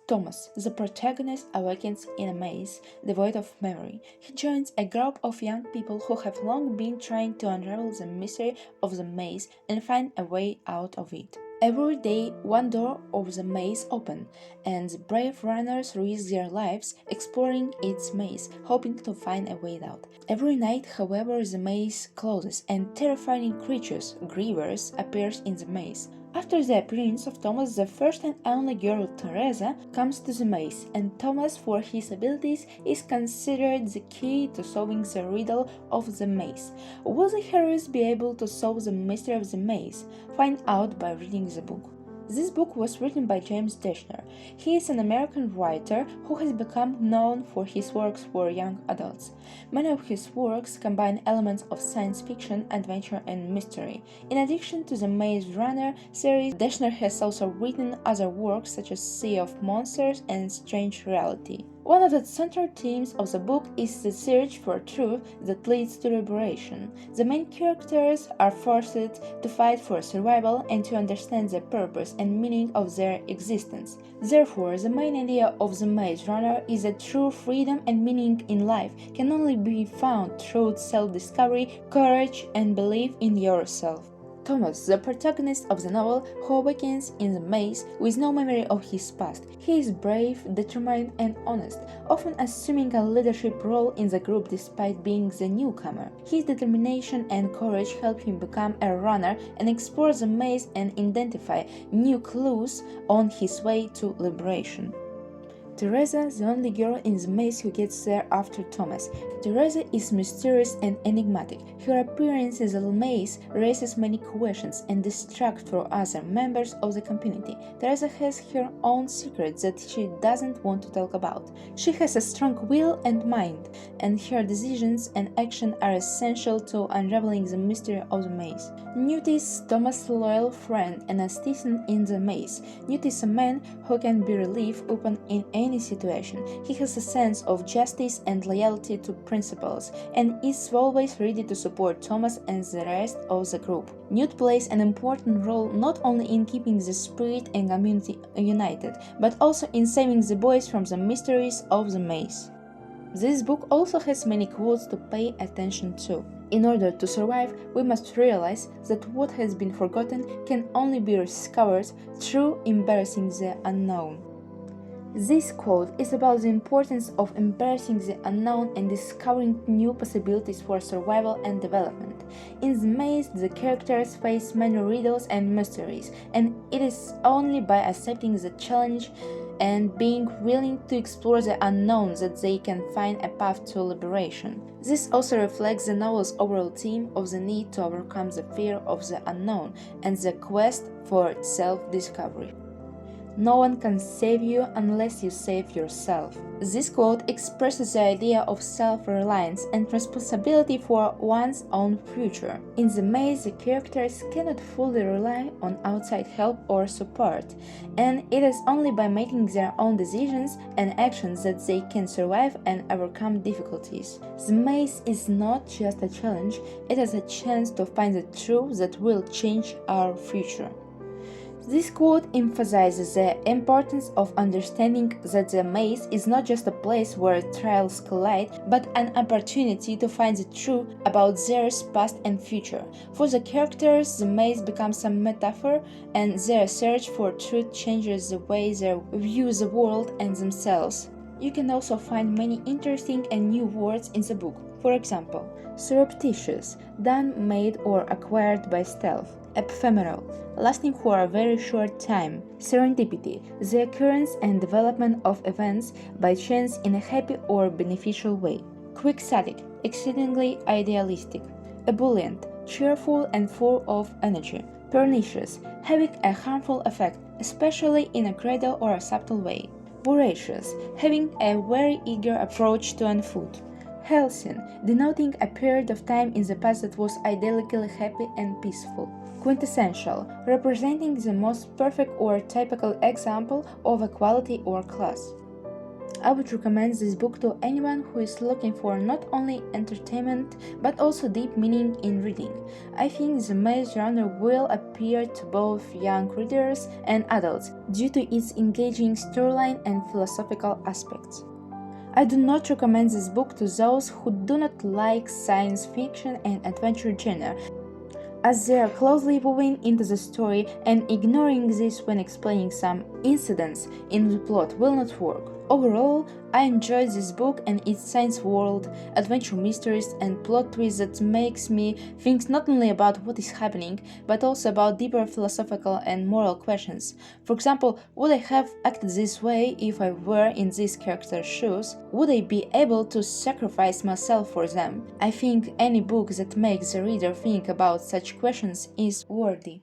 Thomas, the protagonist, awakens in a maze devoid of memory. He joins a group of young people who have long been trying to unravel the mystery of the maze and find a way out of it. Every day, one door of the maze opens, and the brave runners risk their lives exploring its maze, hoping to find a way out. Every night, however, the maze closes, and terrifying creatures, grievers, appears in the maze. After the appearance of Thomas, the first and only girl, Teresa, comes to the maze, and Thomas, for his abilities, is considered the key to solving the riddle of the maze. Will the heroes be able to solve the mystery of the maze? Find out by reading the book. This book was written by James Dashner. He is an American writer who has become known for his works for young adults. Many of his works combine elements of science fiction, adventure, and mystery. In addition to the Maze Runner series, Dashner has also written other works such as Sea of Monsters and Strange Reality. One of the central themes of the book is the search for truth that leads to liberation. The main characters are forced to fight for survival and to understand the purpose and meaning of their existence. Therefore, the main idea of the Maze Runner is that true freedom and meaning in life can only be found through self-discovery, courage, and belief in yourself. Thomas, the protagonist of the novel, who awakens in the maze with no memory of his past. He is brave, determined, and honest, often assuming a leadership role in the group despite being the newcomer. His determination and courage help him become a runner and explore the maze and identify new clues on his way to liberation. Teresa, the only girl in the maze who gets there after Thomas. Teresa is mysterious and enigmatic. Her appearance in the maze raises many questions and distracts from other members of the community. Teresa has her own secrets that she doesn't want to talk about. She has a strong will and mind, and her decisions and action are essential to unraveling the mystery of the maze. Newt is Thomas' loyal friend and assistant in the maze. Newt is a man who can be relieved upon in any situation. He has a sense of justice and loyalty to principles, and is always ready to support Thomas and the rest of the group. Newt plays an important role not only in keeping the spirit and community united, but also in saving the boys from the mysteries of the maze. This book also has many quotes to pay attention to. In order to survive, we must realize that what has been forgotten can only be discovered through embracing the unknown. This quote is about the importance of embracing the unknown and discovering new possibilities for survival and development. In the maze, the characters face many riddles and mysteries, and it is only by accepting the challenge and being willing to explore the unknown that they can find a path to liberation. This also reflects the novel's overall theme of the need to overcome the fear of the unknown and the quest for self-discovery. No one can save you unless you save yourself. This quote expresses the idea of self-reliance and responsibility for one's own future. In the maze, the characters cannot fully rely on outside help or support, and it is only by making their own decisions and actions that they can survive and overcome difficulties. The maze is not just a challenge, it is a chance to find the truth that will change our future. This quote emphasizes the importance of understanding that the maze is not just a place where trials collide, but an opportunity to find the truth about their past and future. For the characters, the maze becomes a metaphor, and their search for truth changes the way they view the world and themselves. You can also find many interesting and new words in the book. For example, surreptitious, done, made, or acquired by stealth. Ephemeral, lasting for a very short time. Serendipity, the occurrence and development of events by chance in a happy or beneficial way. Quixotic, exceedingly idealistic. Ebullient, cheerful and full of energy. Pernicious, having a harmful effect, especially in a gradual or a subtle way. Voracious, having a very eager approach to an food. Halcyon, denoting a period of time in the past that was idyllically happy and peaceful. Quintessential, representing the most perfect or typical example of a quality or class. I would recommend this book to anyone who is looking for not only entertainment but also deep meaning in reading. I think The Maze Runner will appeal to both young readers and adults due to its engaging storyline and philosophical aspects. I do not recommend this book to those who do not like science fiction and adventure genre, as they are closely woven into the story, and ignoring this when explaining some incidents in the plot will not work. Overall, I enjoyed this book and its science world, adventure mysteries, and plot twists that makes me think not only about what is happening, but also about deeper philosophical and moral questions. For example, would I have acted this way if I were in this character's shoes? Would I be able to sacrifice myself for them? I think any book that makes the reader think about such questions is worthy.